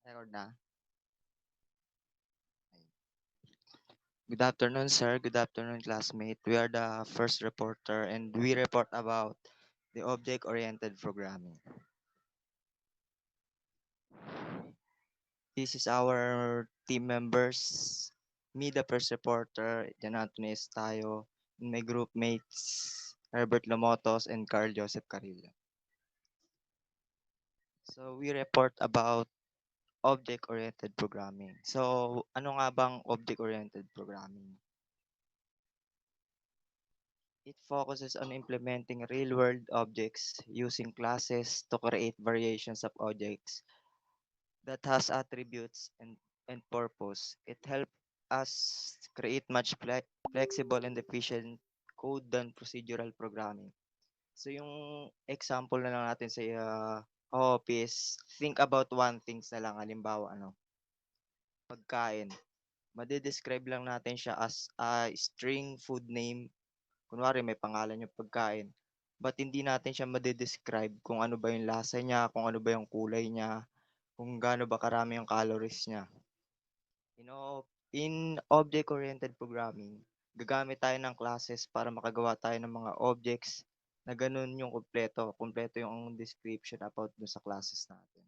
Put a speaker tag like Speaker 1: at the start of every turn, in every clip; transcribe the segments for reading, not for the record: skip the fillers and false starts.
Speaker 1: Record na. Good afternoon, sir. Good afternoon, classmate. We are the first reporter and we report about the object-oriented programming. This is our team members. Me, the first reporter, Jan Anthony Estayo, and my group mates, Herbert Lomotos and Carl Joseph Carrillo. So we report about object-oriented programming. So ano nga bang object-oriented programming? It focuses on implementing real-world objects using classes to create variations of objects that has attributes and purpose. It helps us create much flexible and efficient code than procedural programming. So yung example na lang natin sa office, think about one things na lang, halimbawa pagkain. Made-describe lang natin siya as a string food name. Kunwari may pangalan yung pagkain, but hindi natin siya made-describe kung ano ba yung lasa niya, kung ano ba yung kulay niya, kung gaano ba karami yung calories niya. In object-oriented programming, gagamit tayo ng classes para makagawa tayo ng mga objects na ganun yung kumpleto. Kumpleto yung description about dun sa classes natin.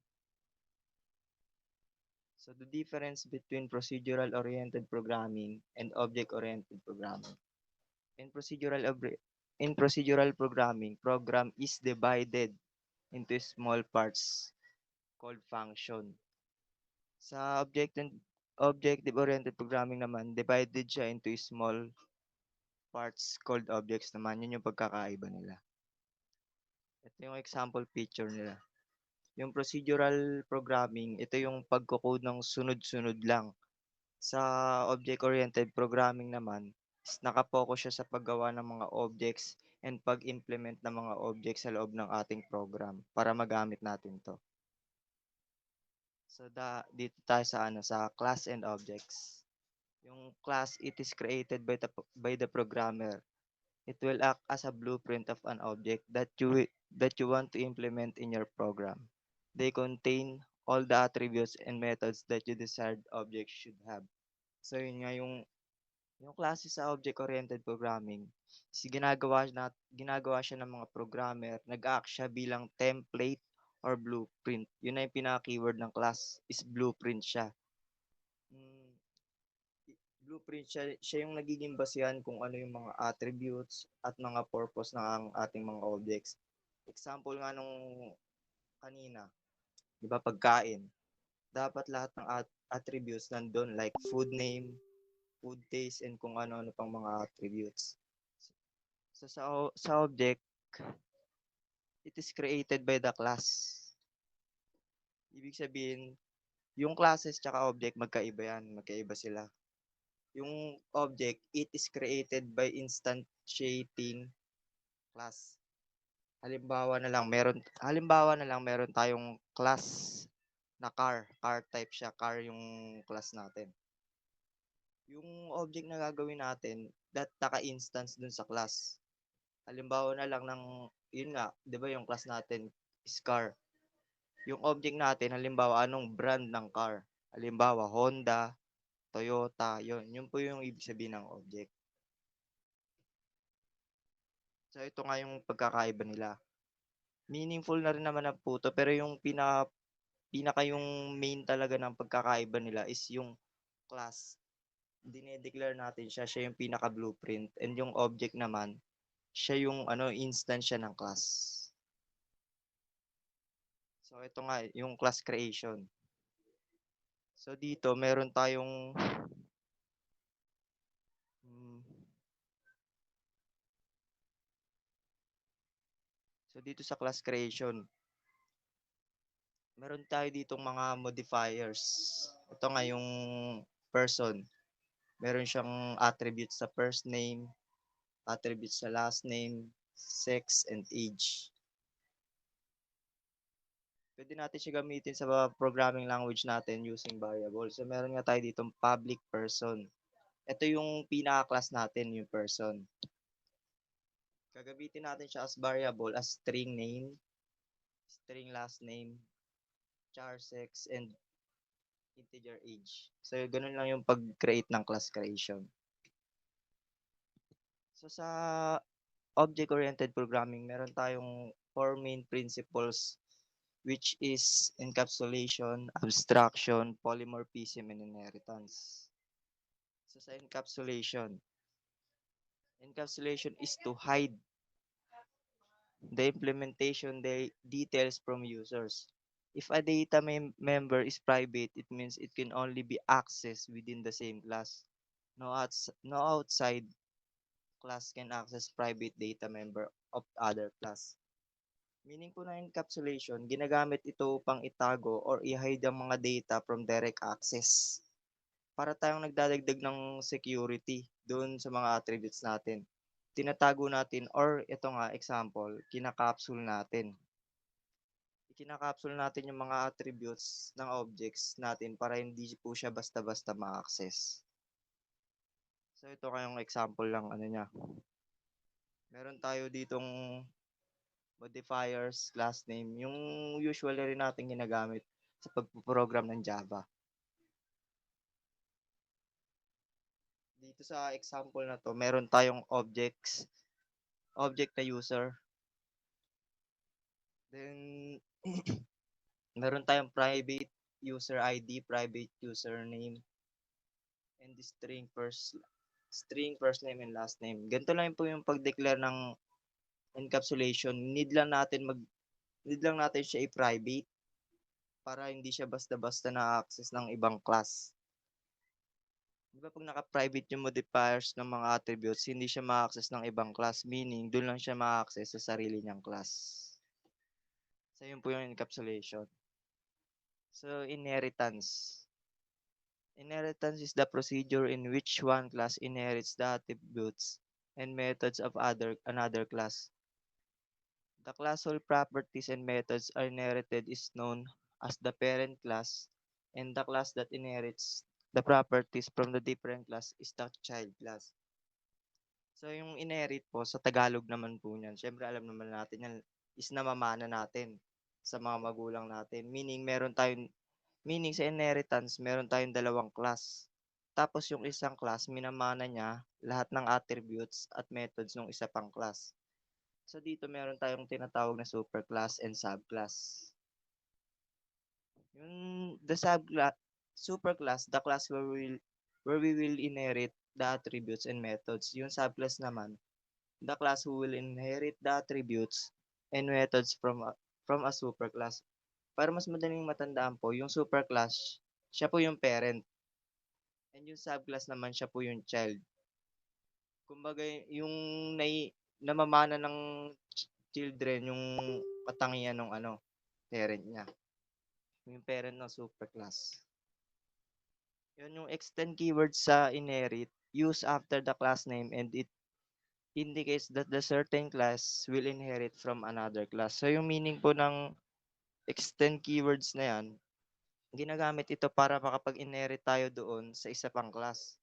Speaker 1: So the difference between procedural-oriented programming and object-oriented programming. In procedural obri- in procedural programming, program is divided into small parts called function. Sa objective-oriented programming naman, divided siya into small parts called objects naman. Yun yung pagkakaiba nila. Ito yung example picture nila. Yung procedural programming, ito yung pagko-code ng sunod-sunod lang. Sa object-oriented programming naman, is nakapokus siya sa paggawa ng mga objects and pag-implement ng mga objects sa loob ng ating program para magamit natin to. So dito tayo sa class and objects. Yung class, it is created by the programmer. It will act as a blueprint of an object that you want to implement in your program. They contain all the attributes and methods that you desired object should have. So yun nga yung klase sa object-oriented programming is ginagawa siya ng mga programmer, nag-act siya bilang template or blueprint. Yun na yung pinaka-keyword ng class is blueprint siya. Mm, Blueprint siya yung nagiging basehan kung ano yung mga attributes at mga purpose ng ating mga objects. Example nga nung kanina, 'di ba pagkain. Dapat lahat ng attributes nandun like food name, food taste, and kung ano-ano pang mga attributes. So sa object, it is created by the class. Ibig sabihin, yung classes tsaka object magkaiba yan, magkaiba sila. Yung object, it is created by instantiating class. Halimbawa na lang meron tayong class na car type siya, car yung class natin. Yung object na gagawin natin, that naka-instance dun sa class. Halimbawa na lang yun nga, 'di ba yung class natin is car. Yung object natin, halimbawa anong brand ng car. Halimbawa Honda, Toyota, yun po yung ibig sabihin ng object. So ito nga yung pagkakaiba nila. Meaningful na rin naman na po to, pero yung pinaka yung main talaga ng pagkakaiba nila is yung class. Dinedeclare natin siya yung pinaka blueprint, and yung object naman, siya yung instance siya ng class. So ito nga yung class creation. So dito meron tayong hmm, so dito sa class creation, meron tayo ditong mga modifiers. Ito nga yung person. Meron siyang attributes sa first name, attributes sa last name, sex, and age. Pwede natin siya gamitin sa mga programming language natin using variable. So meron nga tayo ditong public person. Ito yung pinaka-class natin, yung person. Gagamitin natin siya as variable, as string name, string last name, char sex, and integer age. So, ganun lang yung pag-create ng class creation. So, sa object-oriented programming, meron tayong four main principles which is encapsulation, abstraction, polymorphism, and inheritance. So, sa encapsulation is to hide the implementation details from users. If a data member is private, it means it can only be accessed within the same class. No outside class can access private data member of other class. Meaning po ng encapsulation, ginagamit ito upang itago or i-hide ang mga data from direct access. Para tayong nagdadagdag ng security doon sa mga attributes natin. Tinatago natin or ito nga example, kinakapsule natin. Ikinakapsule natin yung mga attributes ng objects natin para hindi po siya basta-basta ma-access. So ito kayong example lang ano niya. Meron tayo ditong modifiers, class name, yung usually rin natin ginagamit sa pagpo-program ng Java. Dito sa example na to, meron tayong object na user. Then, meron tayong private user ID, private username, and the string first name and last name. Ganito lang po yung pag-declare ng encapsulation. Need lang natin siya i-private para hindi siya basta-basta na-access ng ibang class. Di ba pag naka-private yung modifiers ng mga attributes, hindi siya ma-access ng ibang class, meaning doon lang siya ma-access sa sarili niyang class. So, yun po yung encapsulation. So, inheritance. Inheritance is the procedure in which one class inherits the attributes and methods of another class. The classal properties and methods are inherited is known as the parent class, and the class that inherits the properties from the different class is the child class. So, yung inherit po, sa Tagalog naman po niyan, syempre alam naman natin yan, is namamana natin sa mga magulang natin. Meaning sa inheritance, meron tayong dalawang class. Tapos yung isang class, minamana niya lahat ng attributes at methods ng isa pang class. So dito meron tayong tinatawag na superclass and subclass. Yung superclass, the class where we will inherit the attributes and methods. Yung subclass naman, the class who will inherit the attributes and methods from a superclass. Para mas madaling matandaan po, yung superclass, siya po yung parent. And yung subclass naman, siya po yung child. Kumbaga, yung namamana ng children, yung katangian ng parent niya. Yung parent ng superclass. Yun yung extend keyword sa inherit, use after the class name and it indicates that the certain class will inherit from another class. So, yung meaning po ng extend keywords na yan, ginagamit ito para makapag-inherit tayo doon sa isa pang class.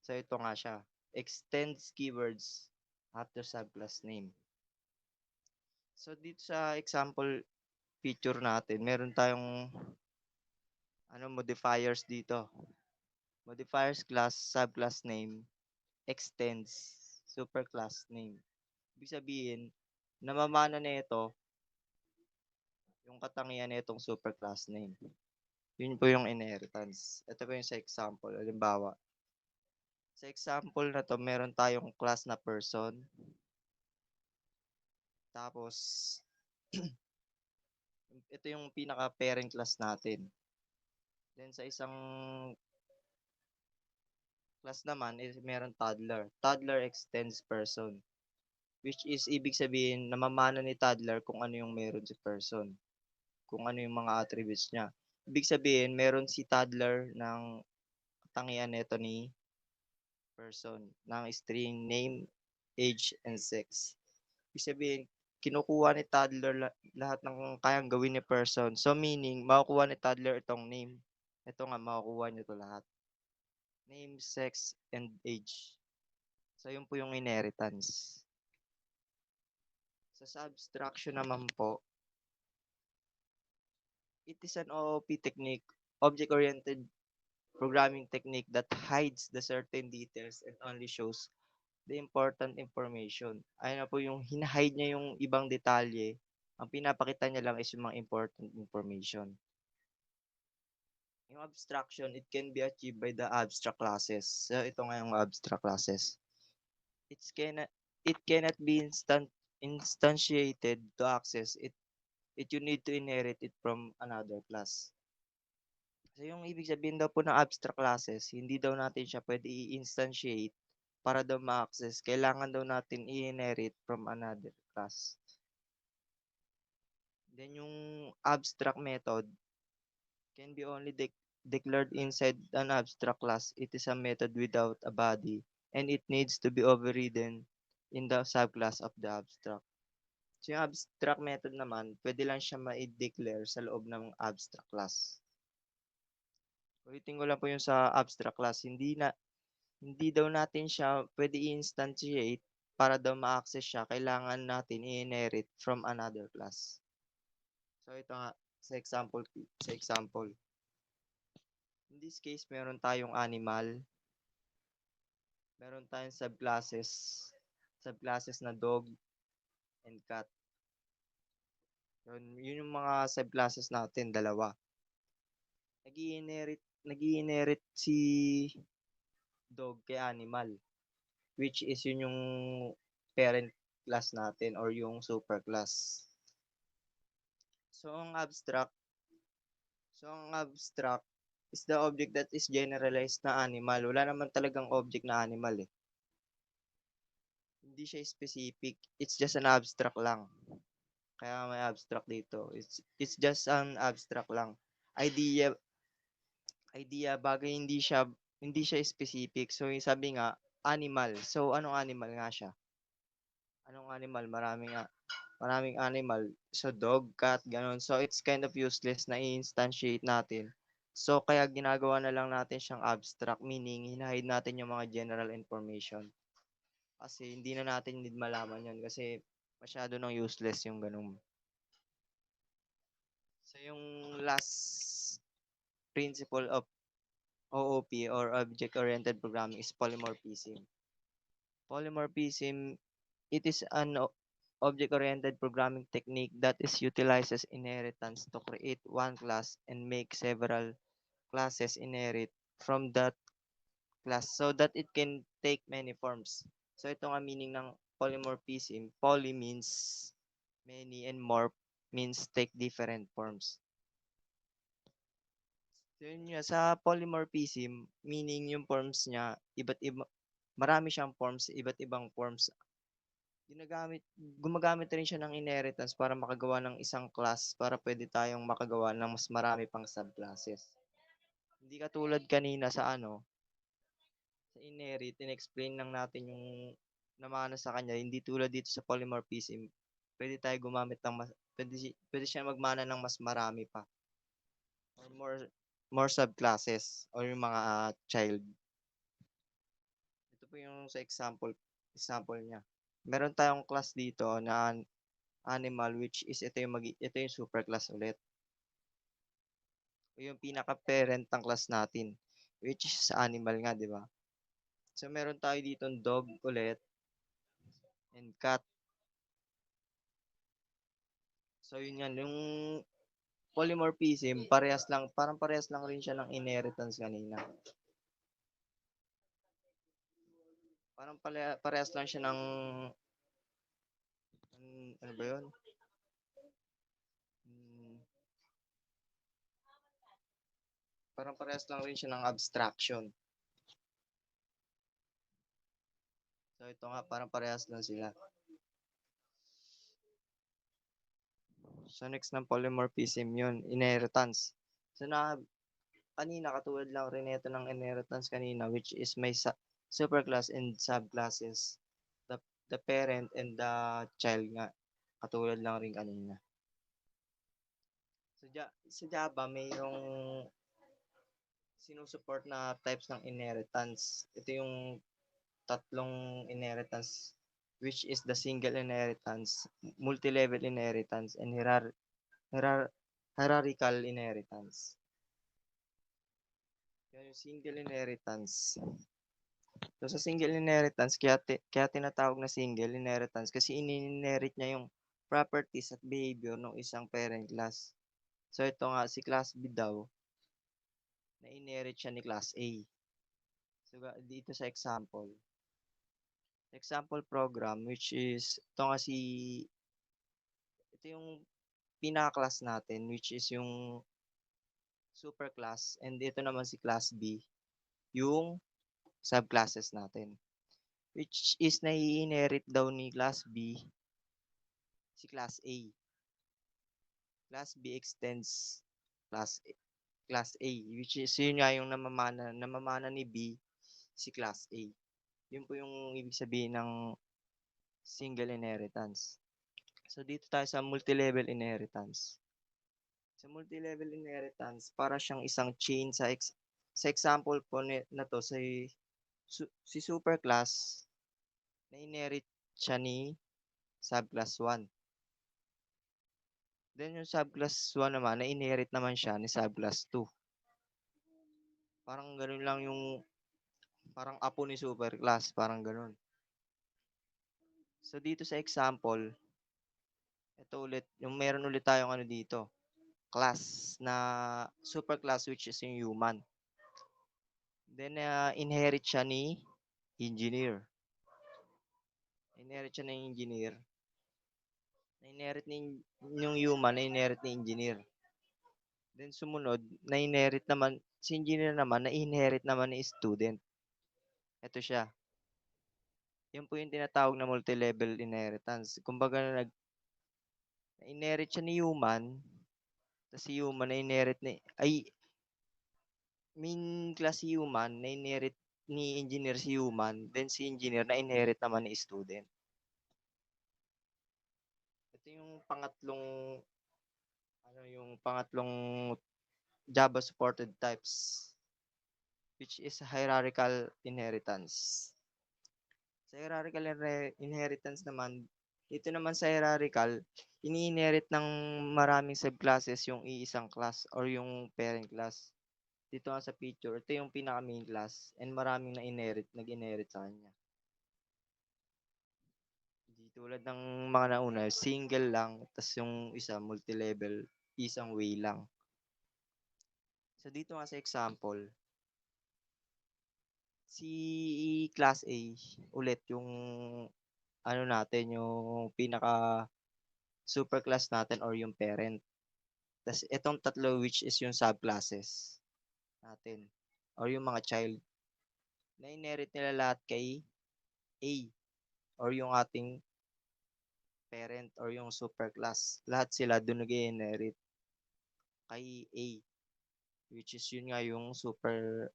Speaker 1: So, ito nga siya. Extends keywords after subclass name. So, dito sa example feature natin, meron tayong modifiers dito. Modifiers class, subclass name, extends, superclass name. Ibig sabihin, namamana na ito yung katangian na itong superclass name. Yun po yung inheritance. Ito po yung sa example. Halimbawa, sa example na to, meron tayong class na person. Tapos, ito yung pinaka-parent class natin. Then, sa isang class naman, meron toddler. Toddler extends person. Which is, ibig sabihin, namamana ni toddler kung ano yung meron si person. Kung ano yung mga attributes niya. Ibig sabihin, meron si toddler ng katangian nito ni person ng string name, age, and sex. Ibig sabihin, kinukuha ni toddler lahat ng kayang gawin ni person. So, meaning, makukuha ni toddler itong name. Ito nga, makukuha niyo ito lahat. Name, sex, and age. So, yun po yung inheritance. Sa subtraction naman po, it is an OOP technique object-oriented programming technique that hides the certain details and only shows the important information. Ayun na po yung hina-hide niya yung ibang detalye, ang pinapakita niya lang is yung mga important information. Yung abstraction, it can be achieved by the abstract classes. So, ito nga yung abstract classes. It cannot be instantiated to access it. You need to inherit it from another class. So, yung ibig sabihin daw po ng abstract classes, hindi daw natin siya pwede i-instantiate para daw ma-access. Kailangan daw natin i-inherit from another class. Then, yung abstract method can be only declared inside an abstract class. It is a method without a body, and it needs to be overridden in the subclass of the abstract. So, yung abstract method naman, pwede lang siya ma-declare sa loob ng abstract class. Ulitin ko lang po yung sa abstract class, hindi daw natin siya pwede i-instantiate para daw ma-access siya, kailangan natin i-inherit from another class. So ito nga sa example. In this case, meron tayong animal, meron tayong subclasses na dog and cat. Yun yung mga subclasses natin, dalawa. Nag-i-inherit si dog kay animal, which is yun yung parent class natin or yung super class. So ang abstract is the object that is generalized na animal. Wala naman talagang object na animal eh. Hindi siya specific. It's just an abstract lang. Kaya may abstract dito. It's just an abstract lang. Idea bagay hindi siya specific. So yung sabi nga animal. So anong animal nga siya? Anong animal? Maraming animal. So dog, cat, ganun. So it's kind of useless na i-instantiate natin. So kaya ginagawa na lang natin siyang abstract, meaning hinahide natin yung mga general information. Kasi hindi na natin need malaman yun kasi masyado nang useless yung ganun. So yung last principle of OOP or object-oriented programming is polymorphism. Polymorphism, it is an object-oriented programming technique that is utilizes inheritance to create one class and make several classes inherit from that class so that it can take many forms. So ito nga meaning ng polymorphism. Poly means many and morph means take different forms. So yun nga, sa polymorphism, meaning yung forms niya, marami siyang forms, iba't ibang forms. Gumagamit rin siya ng inheritance para makagawa ng isang class para pwede tayong makagawa ng mas marami pang subclasses. Hindi katulad kanina sa inherit, in-explain lang natin yung namana sa kanya, hindi tulad dito sa polymorphism, pwede tayo gumamit ng pwede siya magmana ng mas marami pa or more subclasses or yung mga child. Ito po yung sa example niya. Meron tayong class dito na animal, which is ito yung super class ulit. Yung pinaka-parent ng class natin, which is animal nga, di ba? So meron tayo dito dog ulit and cat. So yun yan, yung polymorphism, parang parehas lang rin siya ng inheritance kanina. Parang parehas lang siya ng ano ba yun? Parang parehas lang rin siya ng abstraction. So ito nga, parang parehas lang sila. So next ng polymorphism yun, inheritance. So kanina katulad lang rin ito ng inheritance kanina, which is may superclass and subclasses. The parent and the child nga, katulad lang rin kanina. Sa Java, mayroong sinusuport na types ng inheritance. Ito yung tatlong inheritance, which is the single inheritance, multi-level inheritance, and hierarchical inheritance. Yung single inheritance. So, sa single inheritance, kaya tinatawag na single inheritance kasi ini-inherit niya yung properties at behavior ng isang parent class. So, ito nga, si class B daw, na-inherit siya ni class A. So, dito sa example program, which is, ito yung pinaka-class natin, which is yung super class, and ito naman si class B, yung subclasses natin. Which is nai-inherit daw ni class B si class A. Class B extends class A, class A, which is yun nga yung namamana ni B si class A. Yun po yung ibig sabihin ng single inheritance. So dito tayo sa multi-level inheritance. Sa multi-level inheritance, para siyang isang chain sa example po na to si superclass na inherit siya ni subclass 1. Then yung subclass 1 naman, na-inherit naman siya ni subclass 2. Parang ganun lang yung, parang apo ni superclass, parang ganun. So dito sa example, ito ulit, yung meron ulit tayong ano dito, class na superclass which is yung human. Then inherit siya ni engineer. Inherit siya ng engineer. Na-inherit ni yung human, na-inherit ni engineer. Then sumunod, na-inherit naman, si engineer naman, na-inherit naman ni student. Ito siya. Yan po yung tinatawag na multi-level inheritance. Kumbaga, na-inherit siya ni human, tapos si human na-inherit main class si human, na-inherit ni engineer si human, then si engineer na-inherit naman ni student. Ito yung pangatlong Java supported types, which is hierarchical inheritance. Sa hierarchical inheritance naman, dito naman sa hierarchical, ini-inherit ng maraming subclasses yung iisang class or yung parent class. Dito nga sa picture, ito yung pinaka main class and maraming nag-inherit sa kanya. Di tulad ng mga nauna, single lang, tas yung isa multi-level, isang way lang. So dito nga sa example, si class A, ulit yung ano natin, yung pinaka superclass natin or yung parent. Tas itong tatlo which is yung subclasses natin or yung mga child. Na-inherit nila lahat kay A or yung ating parent or yung superclass. Lahat sila doon nag-inherit kay A, which is yun nga yung super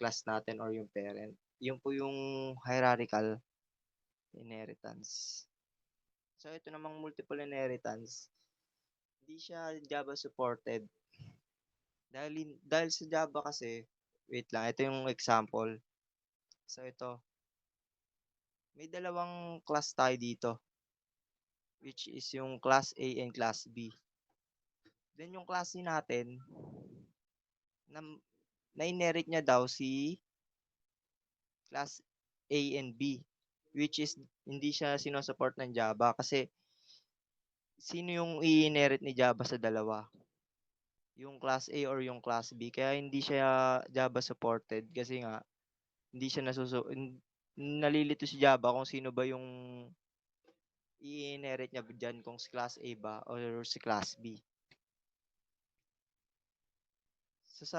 Speaker 1: class natin or yung parent. Yun po yung hierarchical inheritance. So ito namang multiple inheritance, hindi siya Java supported. Dahil sa Java kasi, wait lang, ito yung example. So ito, may dalawang class tayo dito, which is yung class A and class B. Then yung class C natin, na, na-inherit niya daw si class A and B, which is hindi siya sinusupport ng Java kasi sino yung i-inherit ni Java sa dalawa? Yung class A or yung class B. Kaya hindi siya Java supported kasi nga hindi siya nalilito si Java kung sino ba yung i-inherit niya diyan, kung si class A ba or si class B. So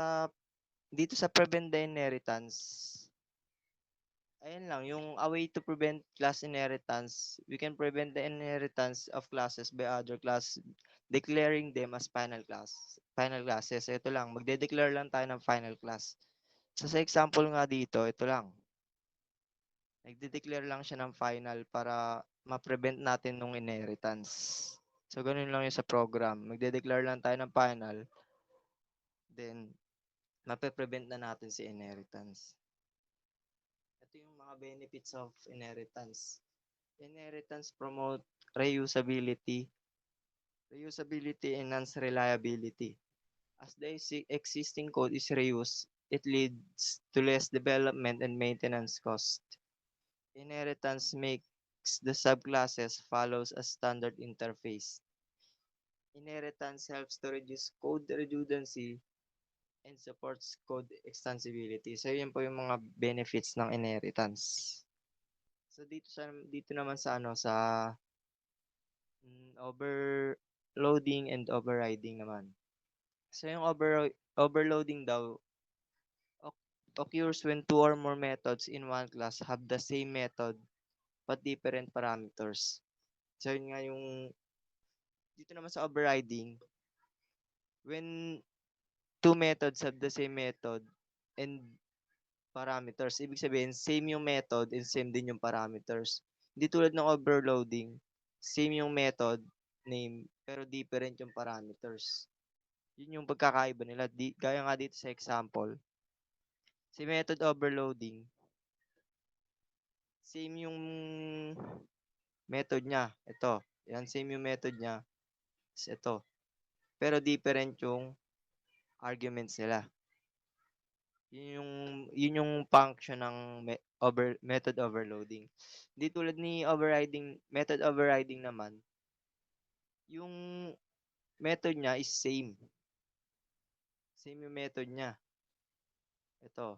Speaker 1: dito sa prevent the inheritance, ayun lang, yung a way to prevent class inheritance, we can prevent the inheritance of classes by other class declaring them as final classes. Ito lang, magde-declare lang tayo ng final class. So sa example nga dito, ito lang. Nagde-declare lang siya ng final para ma-prevent natin nung inheritance. So ganun lang yung sa program. Magde-declare lang tayo ng final, then mape-prevent na natin si inheritance. Ito yung mga benefits of inheritance. Inheritance promote reusability. Reusability enhance reliability. As the existing code is reused, it leads to less development and maintenance cost. Inheritance makes the subclasses follows a standard interface. Inheritance helps to reduce code redundancy and supports code extensibility. So, yun po yung mga benefits ng inheritance. So, dito naman sa overloading and overriding naman. So, yung overloading daw occurs when two or more methods in one class have the same method but different parameters. So, yun nga yung dito naman sa overriding, when two methods have the same method and parameters, ibig sabihin same yung method and same din yung parameters. Hindi tulad ng overloading, same yung method name pero different yung parameters. Yun yung pagkakaiba nila. Gaya nga dito sa example, si method overloading, same yung method niya. Ito, yan same yung method niya. Ito. Pero different yung arguments nila. Yun yung function ng method overloading. Hindi tulad ni method overriding naman, yung method niya is same. Same yung method niya. Ito.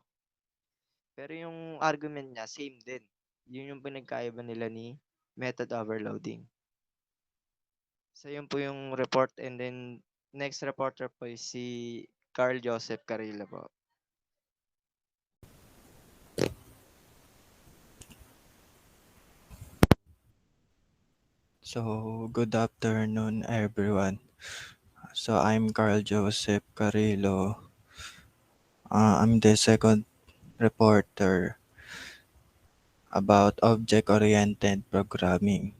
Speaker 1: Pero yung argument niya, same din. Yun yung pinagkaiba nila ni method overloading. So, yun po yung report and then next reporter po is si Carl Joseph Carrilla po.
Speaker 2: So, good afternoon, everyone. So, I'm Carl Joseph Carrillo. I'm the second reporter about object-oriented programming.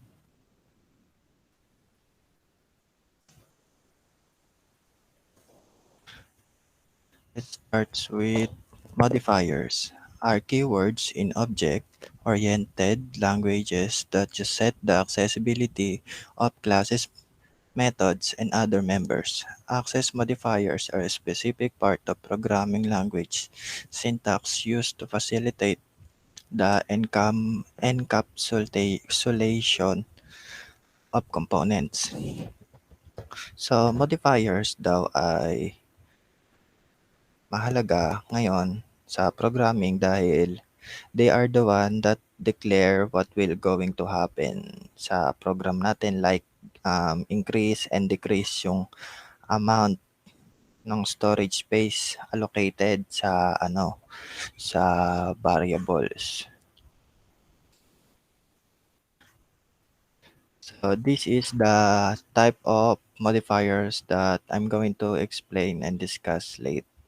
Speaker 2: It starts with modifiers, are keywords in object-oriented languages that just set the accessibility of classes, methods, and other members. Access modifiers are a specific part of programming language syntax used to facilitate the encapsulation of components. So, modifiers daw ay mahalaga ngayon sa programming dahil they are the one that declare what will going to happen sa program natin, like increase and decrease yung amount ng storage space allocated sa variables. So this is the type of modifiers that I'm going to explain and discuss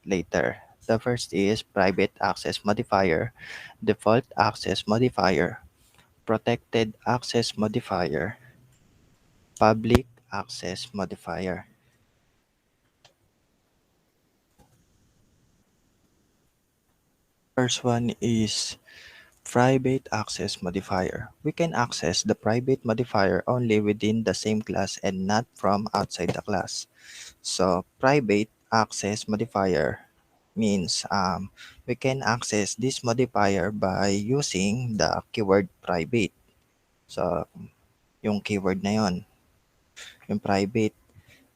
Speaker 2: later. The first is private access modifier, default access modifier, protected access modifier, public access modifier. First one is private access modifier. We can access the private modifier only within the same class and not from outside the class. So private access modifier means we can access this modifier by using the keyword private. So yung keyword na yon, yung private.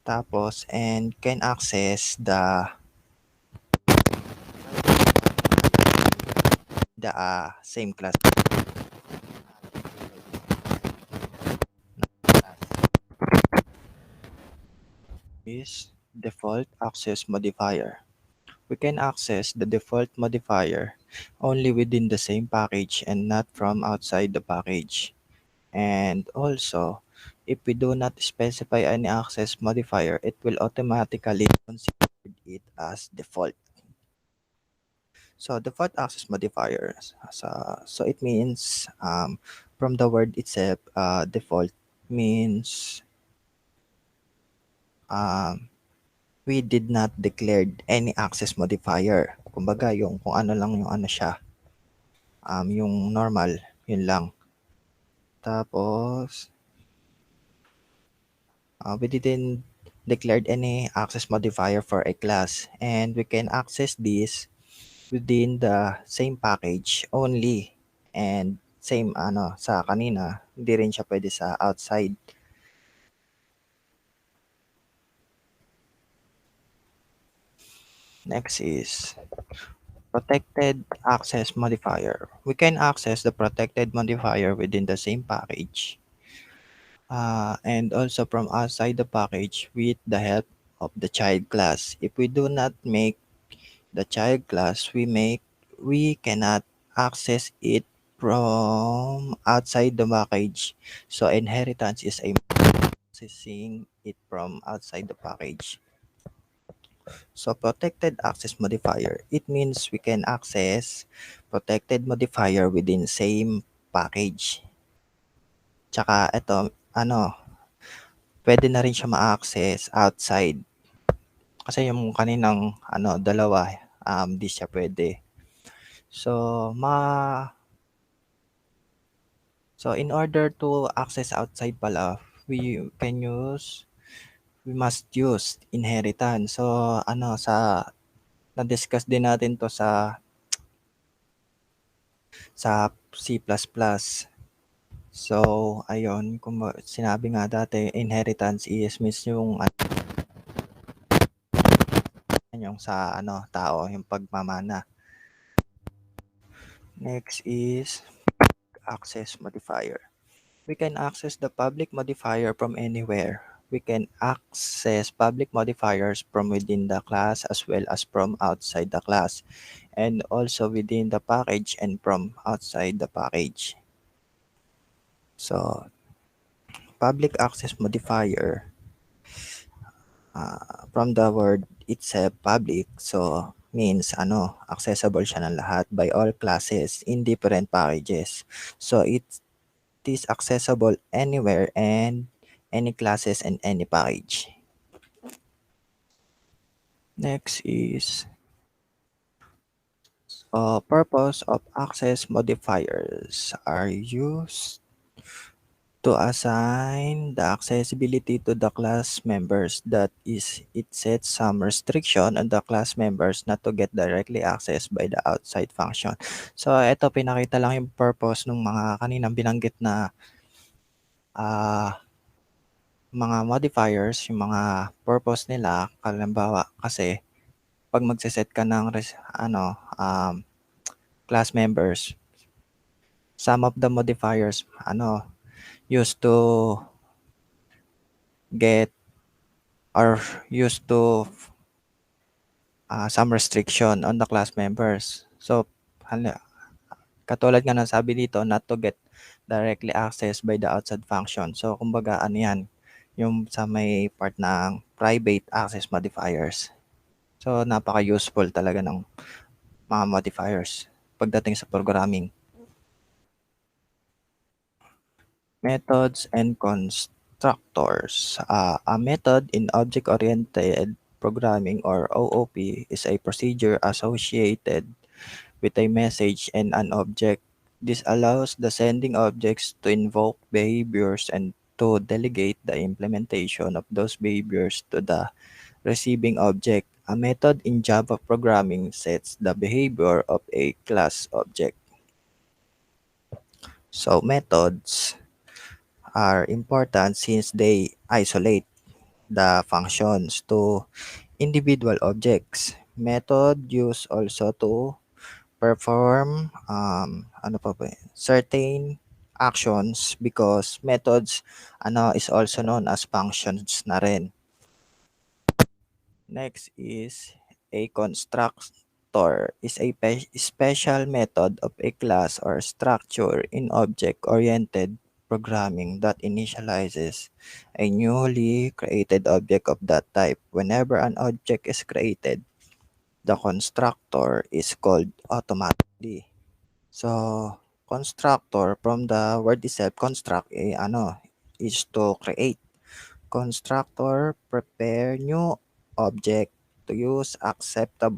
Speaker 2: Tapos and can access the same class is default access modifier. We can access the default modifier only within the same package and not from outside the package. And also, if we do not specify any access modifier, it will automatically consider it as default. So default access modifiers. So it means from the word itself, default means um, we did not declare any access modifier. Kumbaga, yung kung ano lang yung ano siya, yung normal, yun lang. Tapos, we didn't declared any access modifier for a class and we can access this within the same package only, and same sa kanina, hindi rin siya pwede sa outside. Next is protected access modifier. We can access the protected modifier within the same package, and also from outside the package with the help of the child class. If we do not make the child class, we cannot access it from outside the package. So inheritance is a accessing it from outside the package. So protected access modifier, it means we can access protected modifier within same package. Tsaka ito, pwede na rin siya ma-access outside. Kasi yung kaninang dalawa, di siya pwede. So, in order to access outside pala, we must use inheritance. So, na-discuss din natin to sa C++. So, ayun, sinabi nga dati, inheritance is means yung sa tao, yung pagmamana. Next is access modifier. We can access the public modifier from anywhere. We can access public modifiers from within the class as well as from outside the class, and also within the package and from outside the package. So, public access modifier, from the word itself, public, so means accessible siya ng lahat by all classes in different packages. So, it is accessible anywhere and any classes and any package. Next is purpose of access modifiers are used to assign the accessibility to the class members. That is, it sets some restriction on the class members not to get directly accessed by the outside function. So, ito pinakita lang yung purpose ng mga kaninang binanggit na mga modifiers, yung mga purpose nila. Halimbawa, kasi pag magse-set ka ng class members, some of the modifiers used to get or used to some restriction on the class members. So, katulad nga ng sabi dito, not to get directly accessed by the outside function. So, kumbaga, yan, yung sa may part ng private access modifiers. So, napaka-useful talaga ng mga modifiers pagdating sa programming. Methods and constructors. A method in object-oriented programming, or OOP, is a procedure associated with a message and an object. This allows the sending objects to invoke behaviors and to delegate the implementation of those behaviors to the receiving object. A method in Java programming sets the behavior of a class object. So methods are important since they isolate the functions to individual objects. Method used also to perform certain actions, because methods is also known as functions na rin. Next is a constructor is a special method of a class or structure in object-oriented programming that initializes a newly created object of that type. Whenever an object is created, the constructor is called automatically. So, constructor, from the word itself, construct, is to create. Constructor prepare new object to use acceptive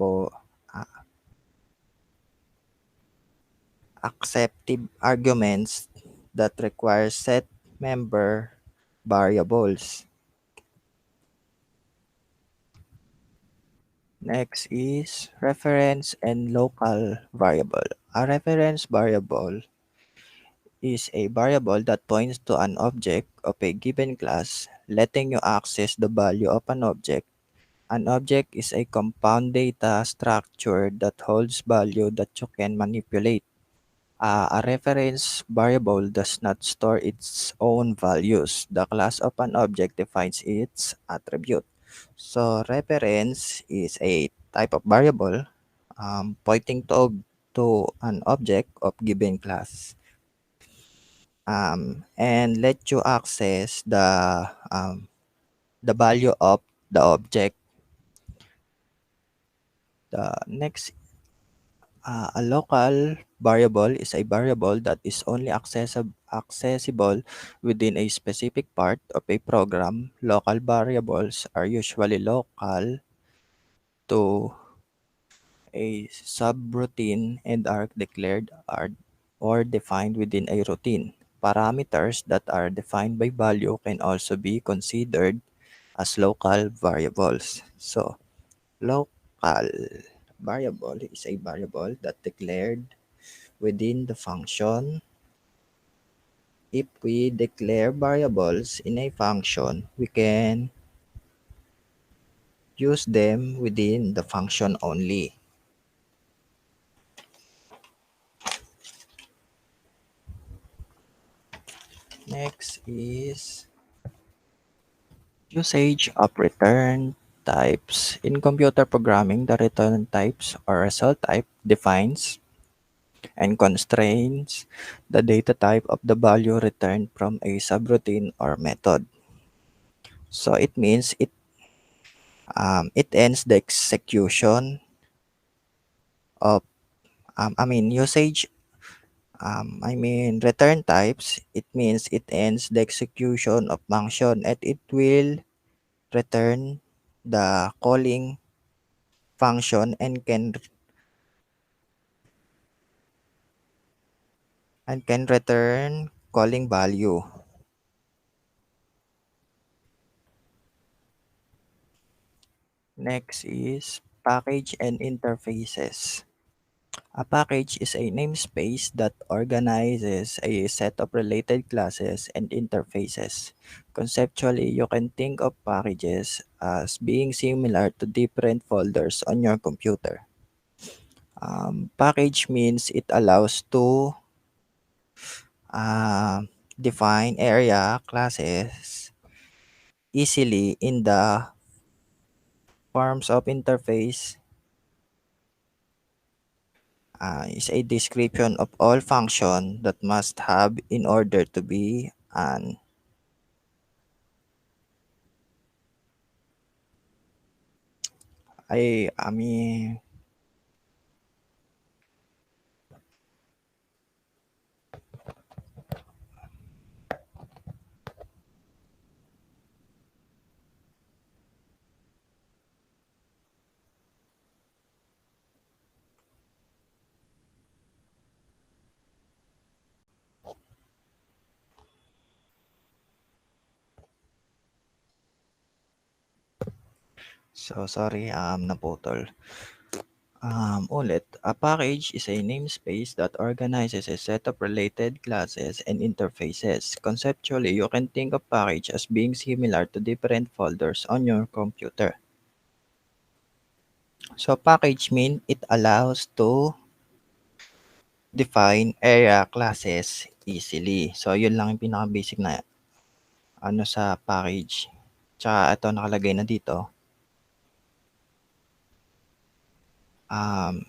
Speaker 2: arguments that require set member variables. Next is reference and local variable. A reference variable is a variable that points to an object of a given class, letting you access the value of an object. An object is a compound data structure that holds value that you can manipulate. A reference variable does not store its own values. The class of an object defines its attribute. So reference is a type of variable pointing to an object of given class, and let you access the value of the object. The next, a local variable is a variable that is only accessible within a specific part of a program. Local variables are usually local to a subroutine and are declared or defined within a routine. Parameters that are defined by value can also be considered as local variables. So, local variable is a variable that declared within the function. If we declare variables in a function, we can use them within the function only. Next is usage of return types. In computer programming, the return types or result type defines and constrains the data type of the value returned from a subroutine or method. So it ends the execution of usage. Return types. It means it ends the execution of function and it will return the calling function and can return calling value. Next is package and interfaces. A package is a namespace that organizes a set of related classes and interfaces. Conceptually, you can think of packages as being similar to different folders on your computer. Package means it allows to uh, define area classes easily in the forms of interface. Is a description of all function that must have in order to be an I mean so sorry, naputol. Ulit, a package is a namespace that organizes a set of related classes and interfaces. Conceptually, you can think of package as being similar to different folders on your computer. So package mean it allows to define area classes easily. So yun lang yung pinaka-basic na ano sa package. Tsaka ito nakalagay na dito. Um,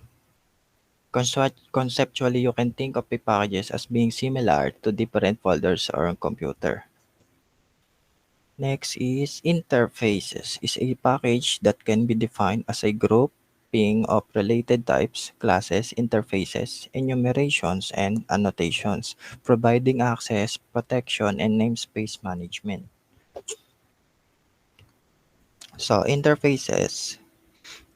Speaker 2: Conceptually, you can think of the packages as being similar to different folders on a computer. Next is interfaces is a package that can be defined as a grouping of related types, classes, interfaces, enumerations, and annotations, providing access, protection, and namespace management. So interfaces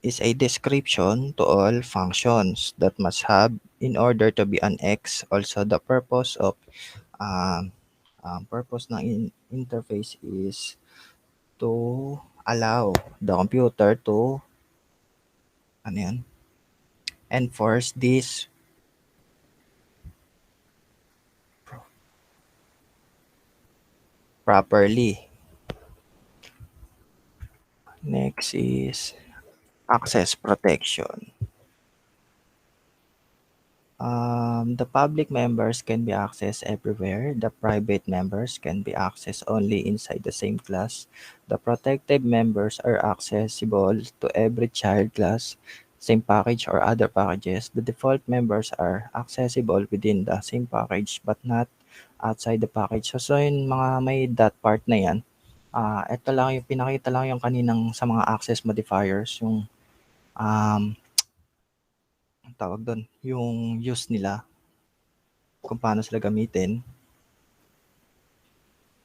Speaker 2: is a description to all functions that must have in order to be an X. Also, the um, purpose ng interface is to allow the computer to ano yan, enforce this properly. Next is access protection. The public members can be accessed everywhere. The private members can be accessed only inside the same class. The protected members are accessible to every child class, same package or other packages. The default members are accessible within the same package but not outside the package. So yun mga may that part na yan. Ito lang yung pinakita lang yung kaninang sa mga access modifiers, yung ang tawag doon, yung use nila kung paano sila gamitin.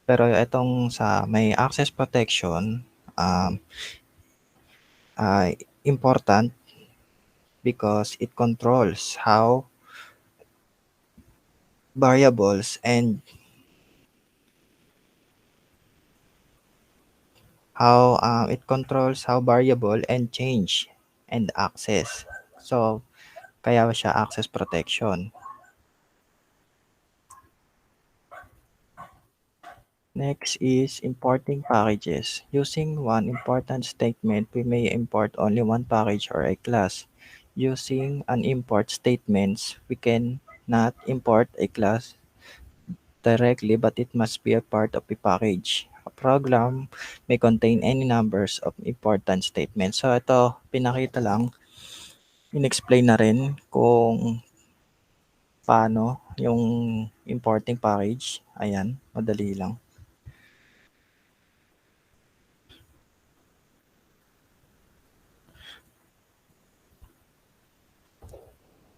Speaker 2: Pero itong sa may access protection, um, important because it controls how variables and how it controls how variable and change and access. So, kaya siya access protection. Next is importing packages. Using one important statement, we may import only one package or a class. Using an import statements, we can not import a class directly but it must be a part of a package. A program may contain any numbers of important statements. So ito, pinakita lang, in-explain na rin kung paano yung importing package. Ayan, madali lang.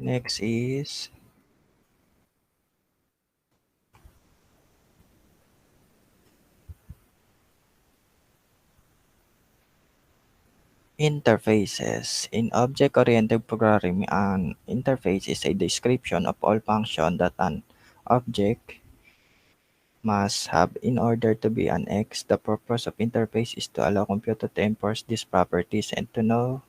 Speaker 2: Next is interfaces. In object-oriented programming, an interface is a description of all functions that an object must have in order to be an X. The purpose of interface is to allow computer to enforce these properties and to know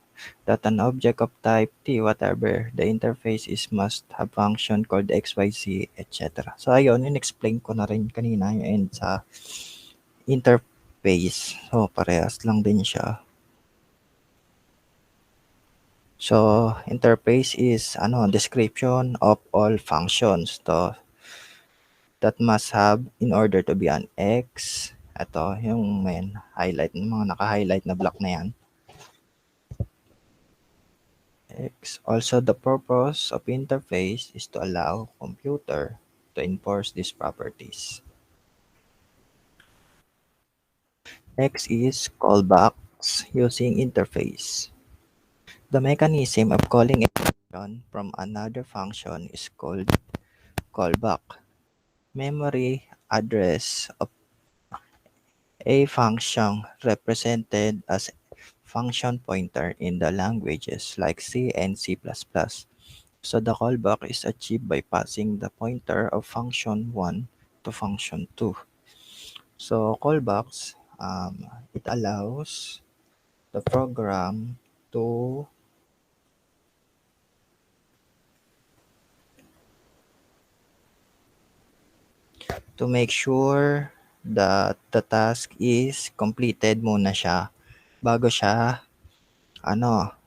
Speaker 2: that an object of type T, whatever the interface is, must have function called XYZ, etc. So ayun, in-explain ko na rin kanina yung end sa interface. So parehas lang din siya. So, interface is description of all functions that must have in order to be an X. Ito, yung may highlight, yung mga naka-highlight na block na yan. X. Also, the purpose of interface is to allow computer to enforce these properties. Next is callbacks using interface. The mechanism of calling a function from another function is called callback. Memory address of a function represented as function pointer in the languages like C and C++. So the callback is achieved by passing the pointer of function 1 to function 2. So callbacks, it allows the program to make sure that the task is completed muna siya bago siya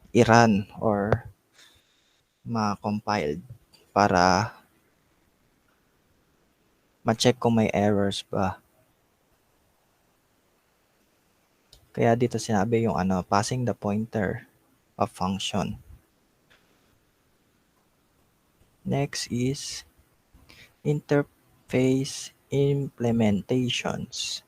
Speaker 2: i-run or ma-compiled para ma-check kung may errors ba. Kaya dito sinabi yung passing the pointer of function. Next is interface implementations.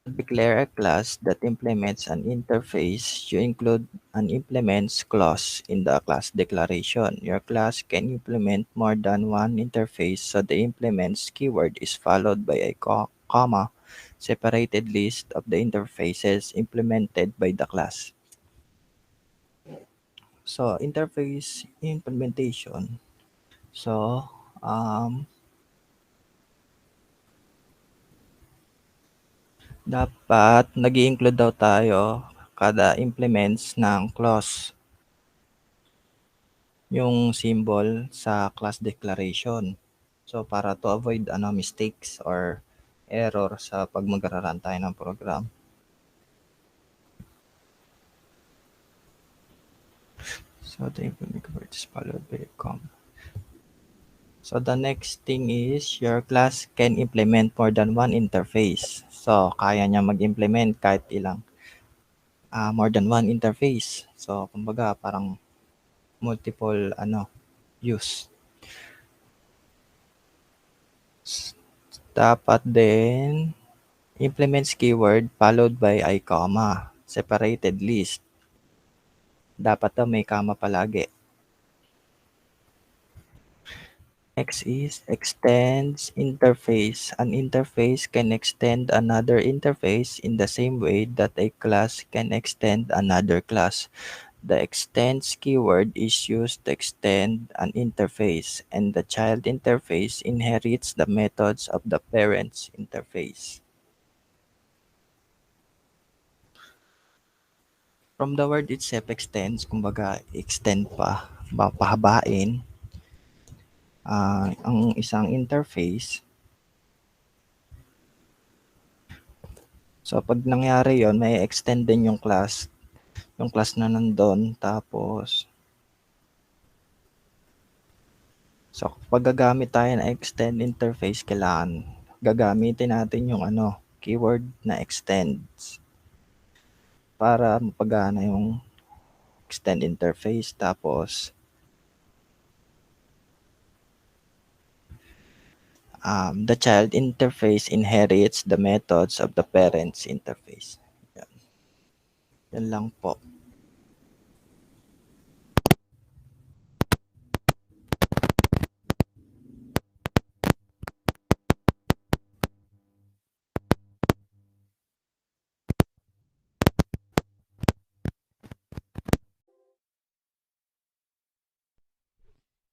Speaker 2: To declare a class that implements an interface, you include an implements clause in the class declaration. Your class can implement more than one interface, so the implements keyword is followed by a comma separated list of the interfaces implemented by the class. So, interface implementation. So, dapat nag include daw tayo kada implements ng clause. yung symbol sa class declaration. So, para to avoid mistakes or error sa pag magra-run tayo ng program. So, the implement word is followed by a comma. So, the next thing is your class can implement more than one interface. So, kaya niya mag-implement kahit ilang more than one interface. So, kumbaga parang multiple use. Dapat din implements keyword followed by I comma, separated list. Dapat daw may comma palagi. Next is extends interface. An interface can extend another interface in the same way that a class can extend another class. The extends keyword is used to extend an interface, and the child interface inherits the methods of the parent's interface. From the word itself, extends, kumbaga extend pahabain ang isang interface. So, pag nangyari yon, may extend din yung class na nandun. Tapos, so, pag gagamit tayo ng extend interface, kailangan gagamitin natin yung keyword na extends para mapagana yung extend interface. Tapos, the child interface inherits the methods of the parent's interface. Yan, yan lang po.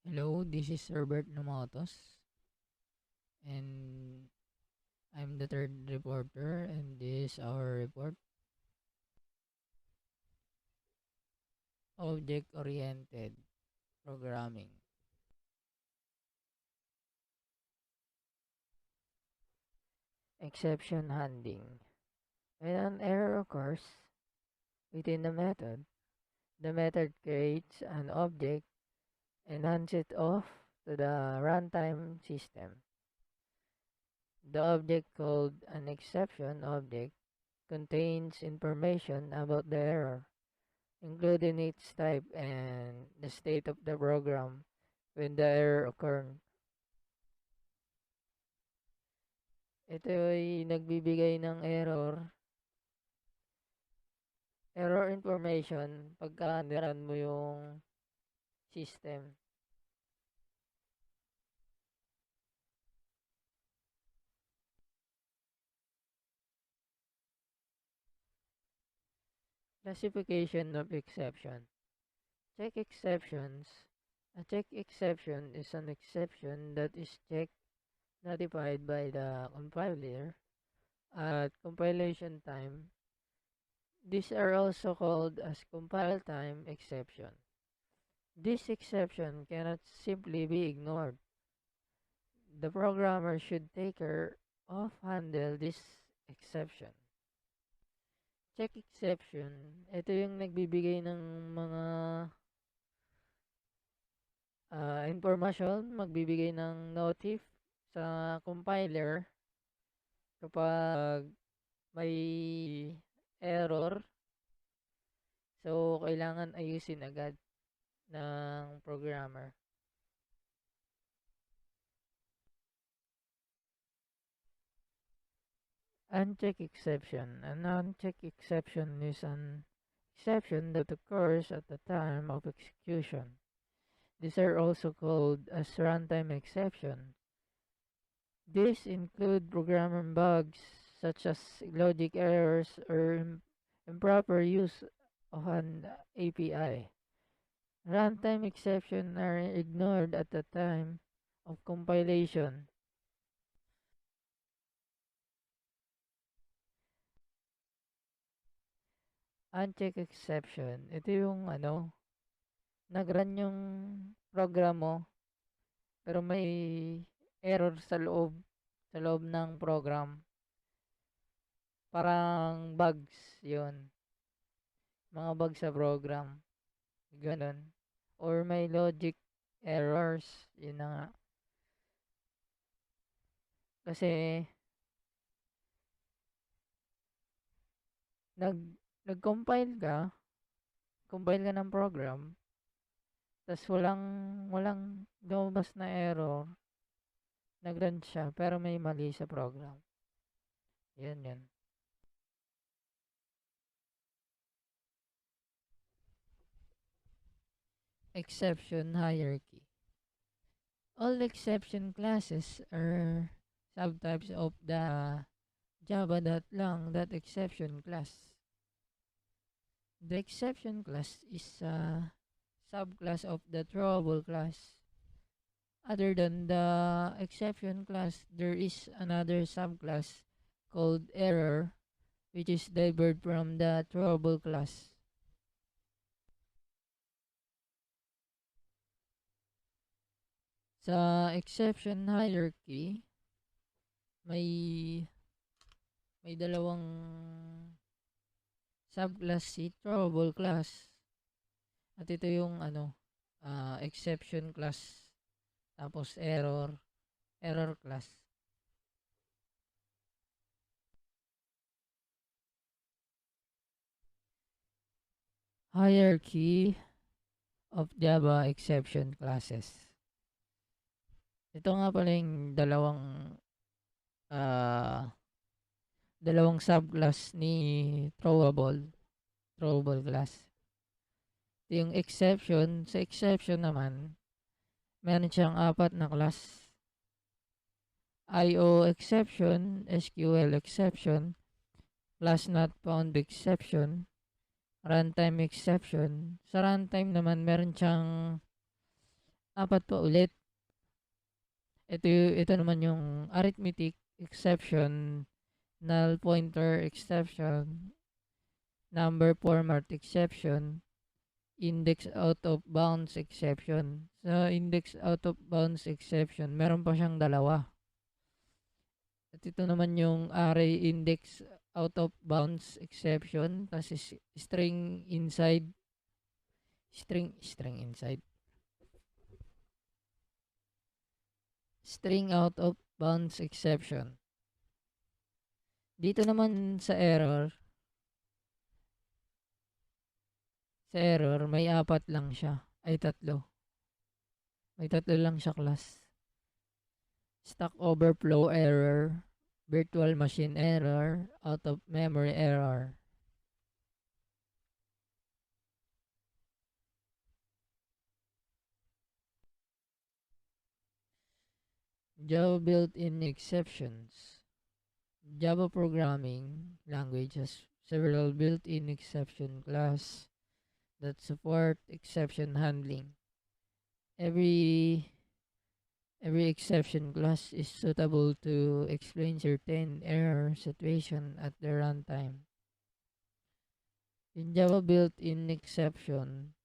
Speaker 3: Hello, this is Herbert Nomotos, and I'm the third reporter, and this is our report. Object-oriented programming. Exception handling. When an error occurs within the method creates an object and hands it off to the runtime system. The object called an exception object contains information about the error, including its type and the state of the program when the error occurred. Ito ay nagbibigay ng error information pagka niran mo yung system. Classification of exception. Check exceptions. A check exception is an exception that is checked notified by the compiler at compilation time. These are also called as compile time exception. This exception cannot simply be ignored. The programmer should take care of handle this exception. Check exception. Ito yung nagbibigay ng mga impormasyon, magbibigay ng notif sa compiler kapag may error. So, kailangan ayusin agad ng programmer. Uncheck exception. An uncheck exception is an exception that occurs at the time of execution. These are also called as runtime exception. These include programmer bugs such as logic errors or improper use of an API. Runtime exceptions are ignored at the time of compilation. Uncheck exception. Ito yung nag-run yung program mo, pero may error sa loob ng program. Parang bugs, yun. Mga bugs sa program. Ganun. Or may logic errors. Yun na nga. Kasi, nag, compile ka ng program, tas walang lumabas na error, nag-run siya, pero may mali sa program. Yan. Exception hierarchy. All exception classes are subtypes of the Java.lang.exception class. The exception class is a subclass of the throwable class. Other than the exception class, there is another subclass called error, which is derived from the throwable class. Sa exception hierarchy, may dalawang subclass si throwable class. At ito yung exception class. Tapos error class. Hierarchy of Java exception classes. Ito nga pala yung dalawang subclass ni throwable class. Ito yung exception. Sa exception naman, meron siyang 4 na class. IO exception, SQL exception, class not found exception, runtime exception. Sa runtime naman, meron siyang 4 pa ulit. Ito naman yung arithmetic exception, null pointer exception, number format exception, index out of bounds exception. Sa index out of bounds exception, meron pa siyang dalawa. At ito naman yung array index out of bounds exception, kasi string inside. String out of bounds exception. Dito naman sa error, may 4 lang siya. Ay, 3. May 3 lang siya class. Stack overflow error, virtual machine error, out of memory error. Java built-in exceptions. Java programming language has several built-in exception class that support exception handling. Every exception class is suitable to explain certain error situation at the runtime. In Java built-in exception,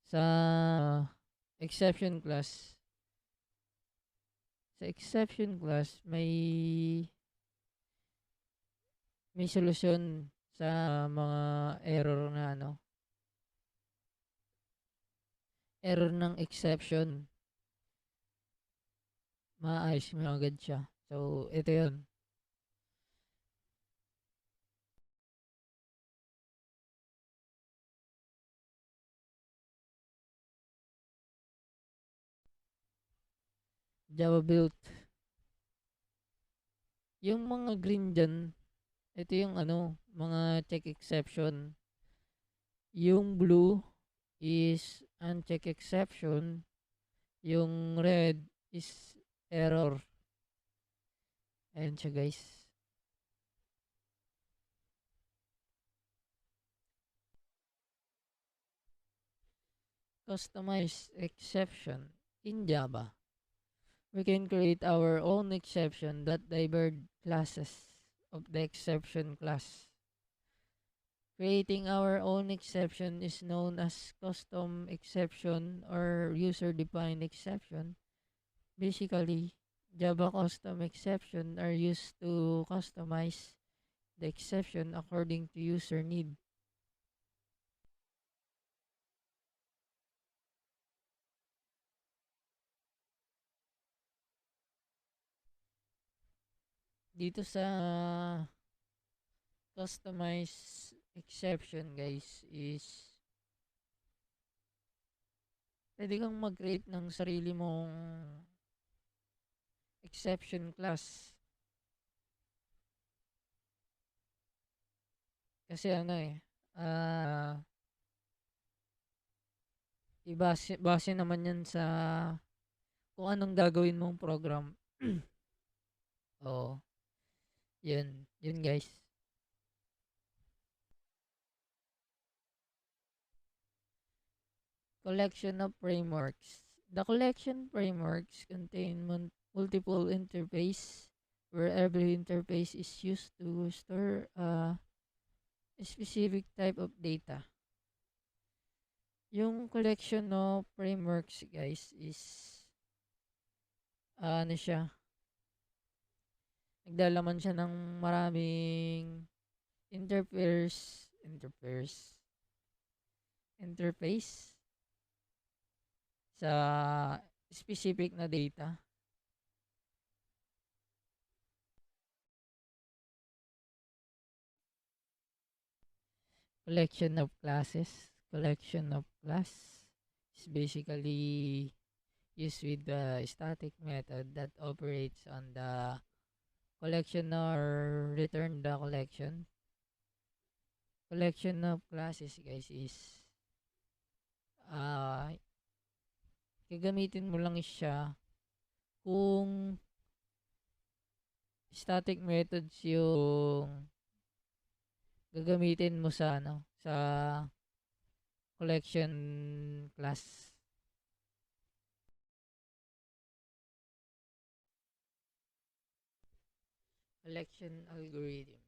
Speaker 3: sa exception class, may solusyon sa mga error na error ng exception. Maayos mo agad siya. So, ito yun. Java built. Yung mga green dyan, ito yung mga check exception. Yung blue is uncheck exception. Yung red is error. Ayan siya, guys. Customize exception in Java. We can create our own exception that diverge classes of the exception class. Creating our own exception is known as custom exception or user-defined exception. Basically, Java custom exception are used to customize the exception according to user need. Dito sa customize exception guys is pwede kang mag-create ng sarili mong exception class. Kasi ano eh, base naman yan sa kung anong gagawin mong program. Oo, yun guys. Collection of frameworks. The collection frameworks contain multiple interface where every interface is used to store a specific type of data. Yung collection of frameworks guys is ano siya, naglalaman siya ng maraming interface sa specific na data. Collection of classes. Collection of class is basically used with the static method that operates on the collection or return the collection. Collection of classes guys is gagamitin mo lang siya kung static methods yung gagamitin mo sa sa collection class. Collection algorithm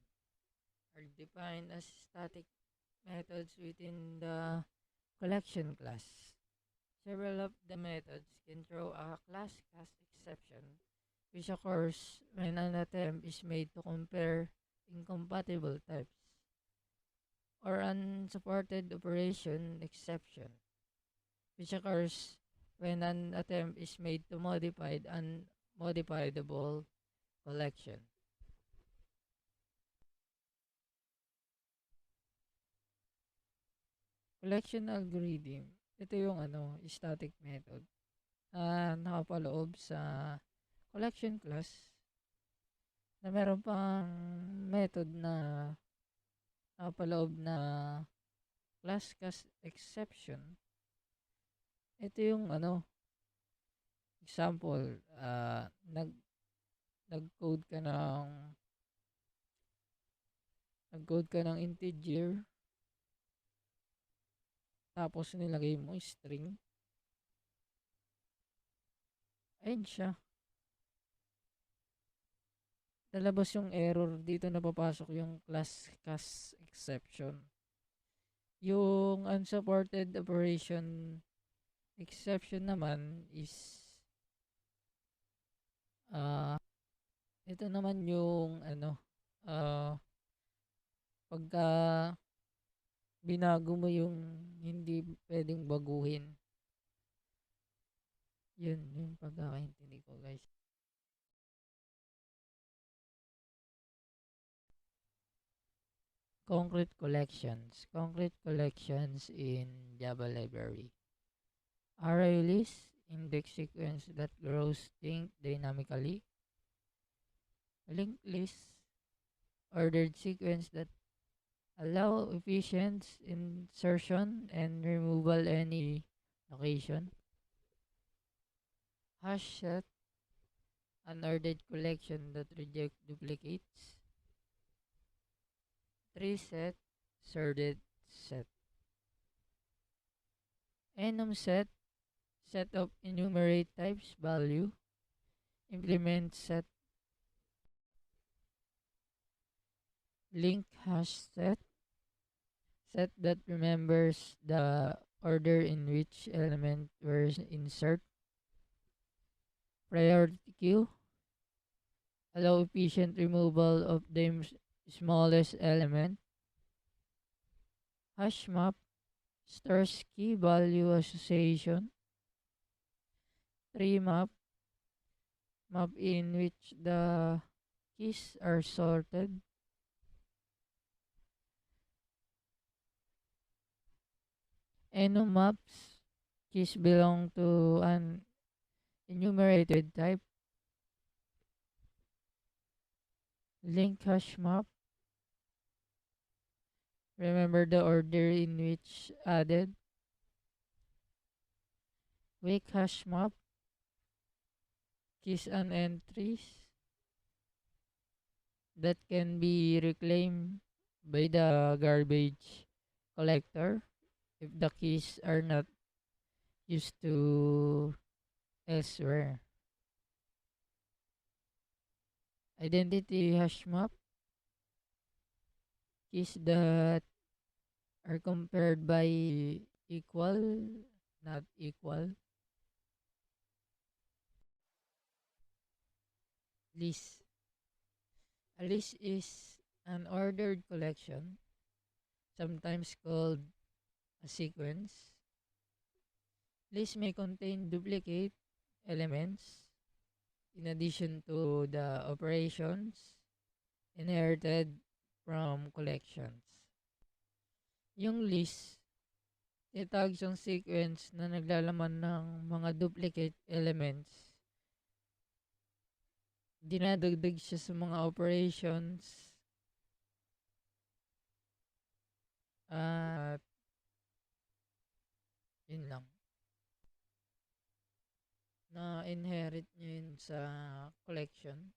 Speaker 3: are defined as static methods within the collection class. Several of the methods can throw a class exception, which occurs when an attempt is made to compare incompatible types, or unsupported operation exception, which occurs when an attempt is made to modify an unmodifiable collection. Collection algorithm, ito yung static method nakapaloob sa collection class na meron pang method na nakapaloob na class exception. Ito yung example, nag-code ka ng integer, tapos nilagay mo string. Ayun siya. Lalabas yung error. Dito na papasok yung class exception. Yung unsupported operation exception naman is ito naman yung pagka binago mo yung hindi pwedeng baguhin. Yun yung pagkakaintindi ko guys. Concrete collections. Concrete collections in Java library. Array list, index sequence that grows dynamically. Linked list, ordered sequence that allow efficient insertion and removal any location. Hash set, unordered collection that reject duplicates. Tree set, sorted set. Enum set, set of enumerate types value. Implement set. Link hash set, Set that remembers the order in which element were insert. Priority queue. Allow efficient removal of the smallest element. Hash map. Stores key value association. Tree map. Map in which the keys are sorted. Enum maps. Keys belong to an enumerated type. Link hash map. Remember the order in which added. Wake hash map. Keys and entries that can be reclaimed by the garbage collector if the keys are not used to elsewhere. Identity hash map. Keys that are compared by equal, not equal. List. A list is an ordered collection, sometimes called a sequence. List may contain duplicate elements in addition to the operations inherited from collections. Yung list, itag yung sequence na naglalaman ng mga duplicate elements. Dinadagdag siya sa mga operations at yun lang. Na-inherit nyo yun sa collection.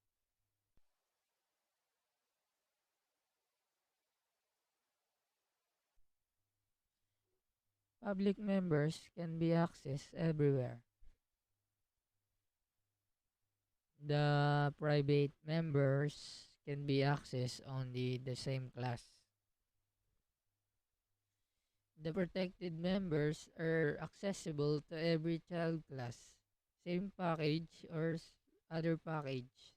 Speaker 3: Public members can be accessed everywhere. The private members can be accessed only the same class. The protected members are accessible to every child class, same package or other package.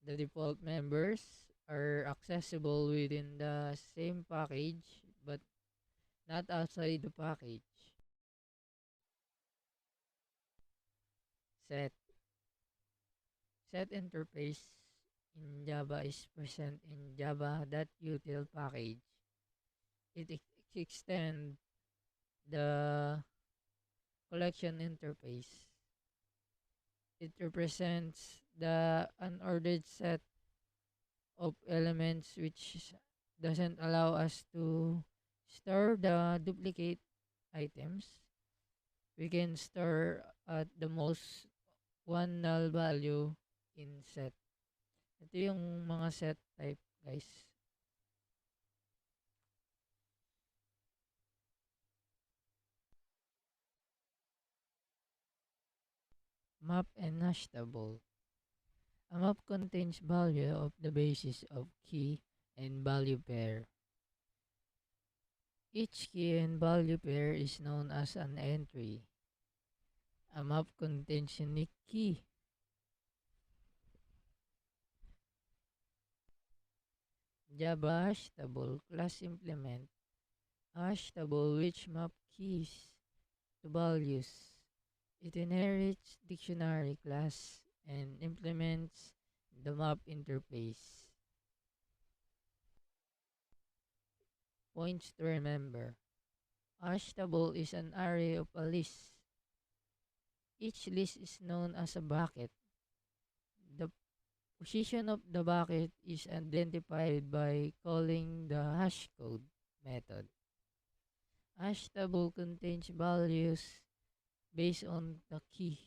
Speaker 3: The default members are accessible within the same package but not outside the package. Set. Set interface in Java is present in java.util package. It extends the collection interface. It represents the unordered set of elements which doesn't allow us to store the duplicate items. We can store at the most one null value in set. Ito yung mga set type, guys. Map and hash table. A map contains value of the basis of key and value pair. Each key and value pair is known as an entry. A map contains unique key. Java hash table class implement hash table which map keys to values. It inherits dictionary class and implements the map interface. Points to remember. Hash table is an array of a list. Each list is known as a bucket. The position of the bucket is identified by calling the hash code method. Hash table contains values based on the key.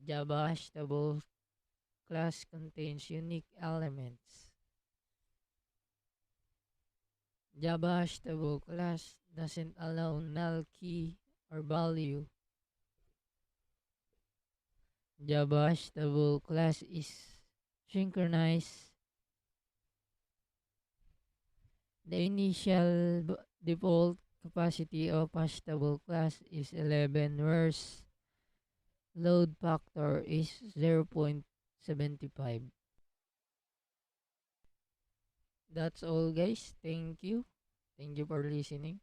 Speaker 3: Java hash table class contains unique elements. Java hash table class doesn't allow null key or value. Java hash table class is synchronized The initial default capacity of hashtable class is 11, whereas load factor is 0.75. That's all, guys. Thank you. Thank you for listening.